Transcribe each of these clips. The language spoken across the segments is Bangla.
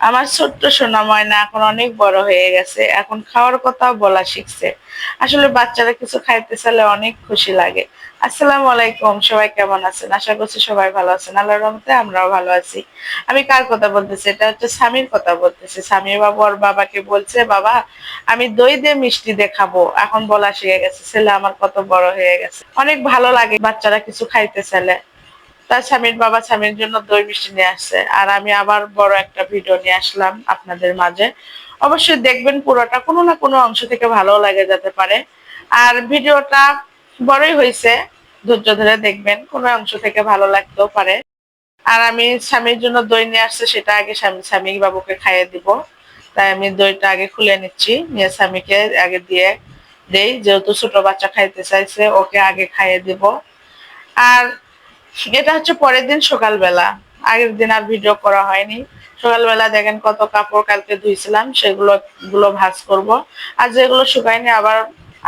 আমার ছোট্ট সোনা ময়না এখন অনেক বড় হয়ে গেছে, এখন খাওয়ার কথাও বলা শিখছে। আসলে বাচ্চারা কিছু খাইতে চাইলে অনেক খুশি লাগে। আসসালামু আলাইকুম, সবাই কেমন আছেন? আশা করছি সবাই ভালো আছেন, আল্লাহর রহমতে আমরাও ভালো আছি। আমি কার কথা বলতেছি? এটা হচ্ছে স্বামীর কথা বলতেছি। স্বামী বাবু ওর বাবাকে বলছে, বাবা আমি দই দিয়ে মিষ্টি দিয়ে খাবো। এখন বলা শিখে গেছে, ছেলে আমার কত বড় হয়ে গেছে। অনেক ভালো লাগে বাচ্চারা কিছু খাইতে চাইলে। তার স্বামীর বাবা স্বামীর জন্য দই মিষ্টি নিয়ে আসছে, আর আমি আবার বড় একটা ভিডিও নিয়ে আসলাম আপনাদের মাঝে। অবশ্যই দেখবেন পুরোটা, কোনো না কোনো অংশ থেকে ভালো লাগে যেতে পারে। আর ভিডিওটা বড়ই হয়েছে, ধৈর্য ধরে দেখবেন, কোনো অংশ থেকে ভালো লাগতেও পারে। আর আমি স্বামীর জন্য দই নিয়ে আসছে, সেটা আগে স্বামী বাবুকে খাইয়ে দিব। তাই আমি দইটা আগে খুলে নিচ্ছি, নিয়ে স্বামীকে আগে দিয়ে দেই, যেহেতু ছোট বাচ্চা খাইতে চাইছে, ওকে আগে খাইয়ে দিব। আর এটা হচ্ছে পরের দিন সকালবেলা, আগের দিন আর ভিডিও করা হয়নি। সকালবেলা দেখেন কত কাপড় কালকে ধুইছিলাম, সেগুলো ভাঁজ করব। আর যেগুলো শুকায়নি আবার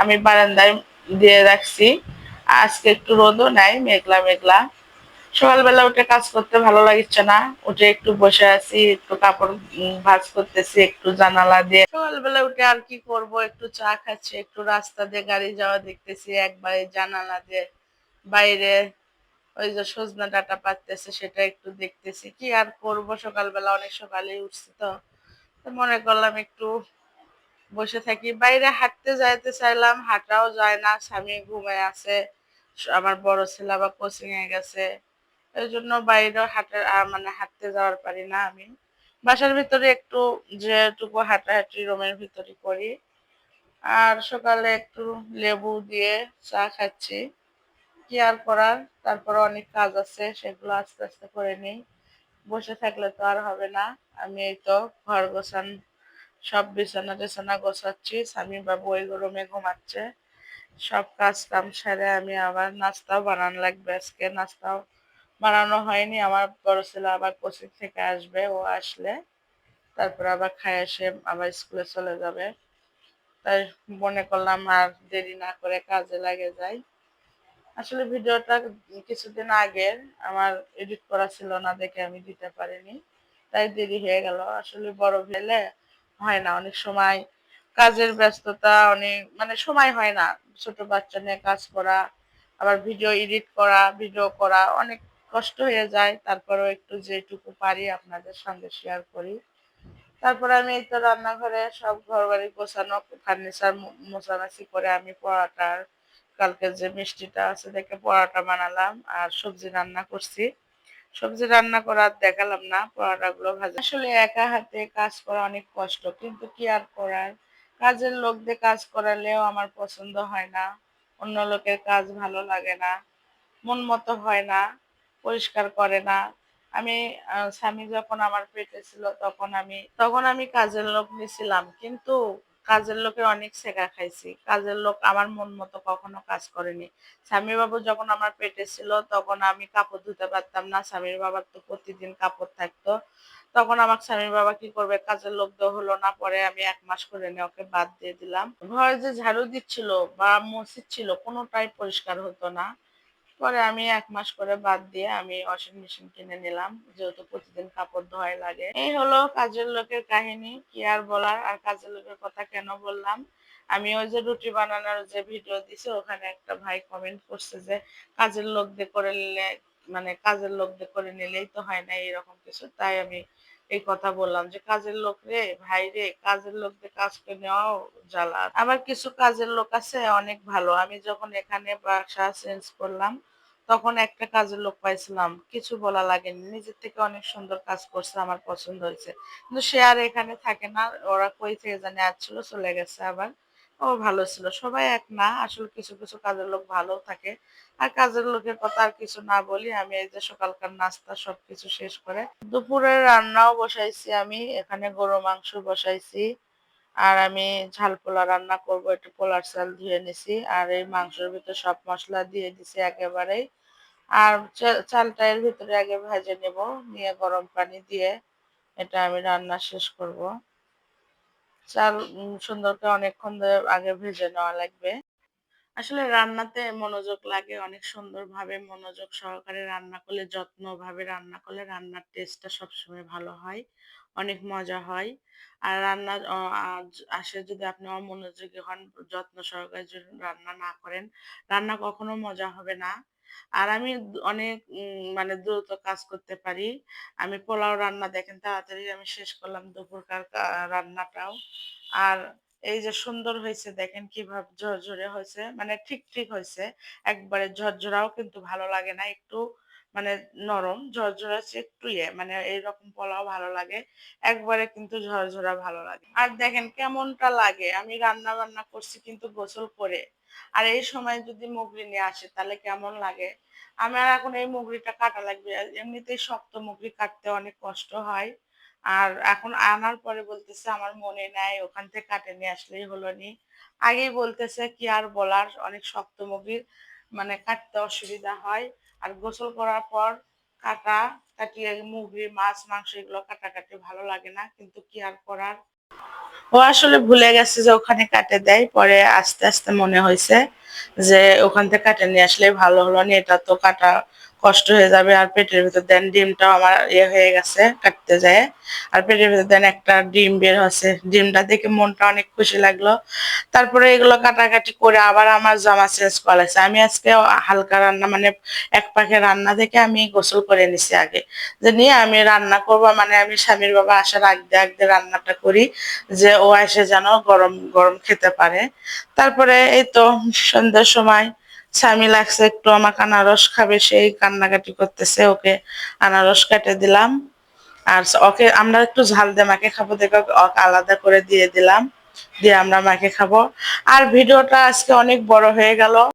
আমি বারান্দায় দিয়ে রাখছি। আজকে একটু রোদও নাই, মেঘলা মেঘলা। সকালবেলা উঠে কাজ করতে ভালো লাগছে না, উঠে একটু বসে আছি, একটু কাপড় ভাঁজ করতেছি একটু জানালা দিয়ে। সকালবেলা উঠে আর কি করব, একটু চা খাচ্ছি, একটু রাস্তা দিয়ে গাড়ি যাওয়া দেখতেছি, একবারে জানালা দিয়ে বাইরে ওই যে সজনা ডাঁটা পাততেছে, সেটা একটু দেখতেছি। কি আর করব, সকালবেলা অনেক সকালেই উঠছি তো। তো মনে করলাম একটু বসে থাকি। বাইরে হাঁটতে যাইতে চাইলাম, হাঁটাও যায় না, স্বামী ঘুমায় আছে। আমার বড় ছেলে আবার কোচিং এ গেছে। এই জন্য বাইরেও মানে হাঁটতে যাওয়ার পারি না আমি। বাসার ভিতরে একটু যেটুকু হাঁটাহাঁটি রুমের ভিতরে করি। আর সকালে একটু লেবু দিয়ে চা খাচ্ছি। কি আর করার, তারপরে অনেক কাজ আছে, সেগুলো আস্তে আস্তে করে নিই। বসে থাকলে তো আর হবে না। আমি এই তো ঘর গোছান, সব বিছানা টিছানা গোছাচ্ছি, স্বামী বাবু ওই রুমে ঘুমাচ্ছে। সব কাজ কাম সেরে আমি আবার নাস্তাও বানানো লাগবে, আজকে নাস্তাও বানানো হয়নি। আমার বড় ছেলে আবার কোচিং থেকে আসবে, ও আসলে তারপর আবার খাই এসে আবার স্কুলে চলে যাবে। তাই মনে করলাম আর দেরি না করে কাজে লাগে যাই। আসলে ভিডিওটা কিছুদিন আগের, আমার এডিট করা ছিল না দেখে আমি দিতে পারিনি, তাই দেরি হয়ে গেল। আসলে বড় ভেলে হয় না, অনেক সময় কাজের ব্যস্ততা, অনেক মানে সময় হয় না ছোট বাচ্চা নিয়ে কাজ করা, আবার ভিডিও এডিট করা, ভিডিও করা অনেক কষ্ট হয়ে যায়। তারপরেও একটু যেটুকু পারি আপনাদের সঙ্গে শেয়ার করি। তারপরে আমি এই তো রান্নাঘরে সব ঘর বাড়ি গোছানো, ফার্নিচার মোছামাছি করে আমি পরোটার, কালকে যে মিষ্টিটা আছে দেখে পরোটা বানালাম, আর সবজি রান্না করছি। সবজি রান্না করার দেখালাম না, পরোটাগুলো ভাজা। আসলে একা হাতে কাজ করা অনেক কষ্ট, কিন্তু কি আর করার। কাজের লোক দিয়ে কাজ করালেও আমার পছন্দ হয় না, অন্য লোকের কাজ ভালো লাগে না, মন মতো হয় না, পরিষ্কার করে না। আমি স্বামী যখন আমার পেটে ছিল, তখন আমি কাজের লোক নিছিলাম, কিন্তু কাজের লোকের অনেক ছেঁকা খাইছি। কাজের লোক আমার মন মতো কখনো কাজ করেনি। স্বামী বাবু যখন আমার পেটে ছিল, তখন আমি কাপড় ধুতে পারতাম না, স্বামীর বাবার তো প্রতিদিন কাপড় থাকতো। তখন আমার স্বামীর বাবা কি করবে, কাজের লোক তো হলো না, পরে আমি 1 মাস করে নিয়ে ওকে বাদ দিয়ে দিলাম। ঘরে যে ঝাড়ু দিচ্ছিল বা মুছছিল, কোনোটাই পরিষ্কার হতো না। পরে আমি 1 মাস করে বাদ দিয়ে আমি ওয়াশিং মেশিন কিনে নিলাম, যেহেতু প্রতিদিন কাপড় ধোয়াই লাগে। এই হলো কাজের লোকের কাহিনী, কি আর বলার। আর কাজের লোকের কথা কেন বললাম, আমি ওই যে রুটি বানানোর যে ভিডিও দিছে, ওখানে একটা ভাই কমেন্ট করছে যে কাজের লোক দিয়ে করে নিলে, মানে কাজের লোক দিয়ে করে নিলেই তো হয় না এরকম কিছু। তাই আমি এই কথা বললাম যে কাজের লোক রে ভাই রে, কাজের লোক দিয়ে কাজ করে নেওয়াও জ্বালা। আবার কিছু কাজের লোক আছে অনেক ভালো। আমি যখন এখানে বাসা চেঞ্জ করলাম, তখন একটা কাজের লোক পাইছিলাম, কিছু বলা লাগেনি, নিজের থেকে অনেক সুন্দর কাজ করছে, আমার পছন্দ হয়েছে। কিন্তু সে আর এখানে থাকে না, ওরা কই থেকে জানি আসছিল, চলে গেছে আবার। ও ভালো ছিল, সবাই এক না, আসলে কিছু কিছু কাজের লোক ভালো থাকে। আর কাজের লোকের কথা আর কিছু না বলি, আমি এই যে সকালকার নাস্তা সবকিছু শেষ করে দুপুরের রান্নাও বসাইছি। আমি এখানে গরু মাংস বসাইছি, আর আমি ঝাল পোলা রান্না করব, একটু পোলার চাল ধুয়ে নিছি, আর এই মাংসের ভিতরে সব মশলা দিয়ে দিছি একেবারেই। আর চালটা এর ভিতরে আগে ভেজে নেব, নিয়ে গরম পানি দিয়ে এটা আমি রান্না শেষ করব। চাল সুন্দর করে অনেকক্ষণ ধরে আগে ভেজে নেওয়া লাগবে। আসলে রান্নাতে মনোযোগ লাগে, অনেক সুন্দরভাবে মনোযোগ সহকারে রান্না করলে, যত্নভাবে রান্না করলে রান্নার টেস্টটা সবসময় ভালো হয়। অনেক মজা হয়। আর রান্না আসে যদি আপনি অমনোযোগী হন, যত্ন সহকারে যদি রান্না না করেন, রান্না কখনো মজা হবে না। আর আমি অনেক মানে দ্রুত কাজ করতে পারি। আমি পোলাও রান্না দেখেন তাড়াতাড়ি আমি শেষ করলাম দুপুরকার রান্নাটাও। আর এই যে সুন্দর হয়েছে দেখেন কিভাবে ঝরঝরে হয়েছে, মানে ঠিক হয়েছে। একবারে ঝরঝরাও কিন্তু ভালো লাগে না, একটু মানে নরম ঝরঝরা হচ্ছে একটু মানে এইরকম পোলাও ভালো লাগে। একবারে কিন্তু ঝরঝরা ভালো লাগে। আর দেখেন কেমনটা লাগে, আমি রান্না বান্না করছি কিন্তু গোসল করে। আর এই সময় যদি মুগরি নিয়ে আসে তাহলে কেমন লাগে। আমার এখন এই মুগরিটা কাটা লাগবে, আর এমনিতেই শক্ত মুগরি কাটতে অনেক কষ্ট হয়। আর এখন আনার পরে বলতেছে আমার মনে নাই, ওখান থেকে কাটে নিয়ে আসলেই হলো নি। আগেই বলতেছে কি আর বলার, অনেক শক্ত মুগরি, মানে কাটতে অসুবিধা হয়। আর গোসল করার পর কাটা কাটিয়ে মুগরি মাছ মাংস এগুলো কাটাকাটি ভালো লাগে না, কিন্তু কি আর করার। ও আসলে ভুলে গেছে যে ওখানে কাটে দেয়, পরে আস্তে আস্তে মনে হয়েছে যে ওখান থেকে কাটে নিয়ে আসলে ভালো হলো, নি এটা তো কাটা কষ্ট হয়ে যাবে। আর পেটের ভিতর দেন ডিমটাও আমার হয়ে গেছে কাটতে যায়। আর পেটের ভিতর দেন একটা ডিম বের হচ্ছে, ডিমটা দেখে মনটা অনেক খুশি লাগলো। তারপরে এগুলো কাটাকাটি করে আবার আমার জামা চেঞ্জ করা লাগছে। আমি আজকে হালকা রান্না, মানে এক পাখে রান্না থেকে আমি গোসল করে নিছি আগে, যে নিয়ে আমি রান্না করবো, মানে আমি স্বামীর বাবা আসার আগে আগে রান্নাটা করি, যে ও এসে যেন গরম গরম খেতে পারে। তারপরে এই তো সন্ধ্যার সময় স্বামী লাগছে একটু আমাকে আনারস খাবে, সেই কান্নাকাটি করতেছে, ওকে আনারস কেটে দিলাম। আর ওকে আমরা একটু ঝাল দিয়ে মাকে খাবো দেখে ওকে আলাদা করে দিয়ে দিলাম, দিয়ে আমরা মাকে খাবো। আর ভিডিওটা আজকে অনেক বড় হয়ে গেল।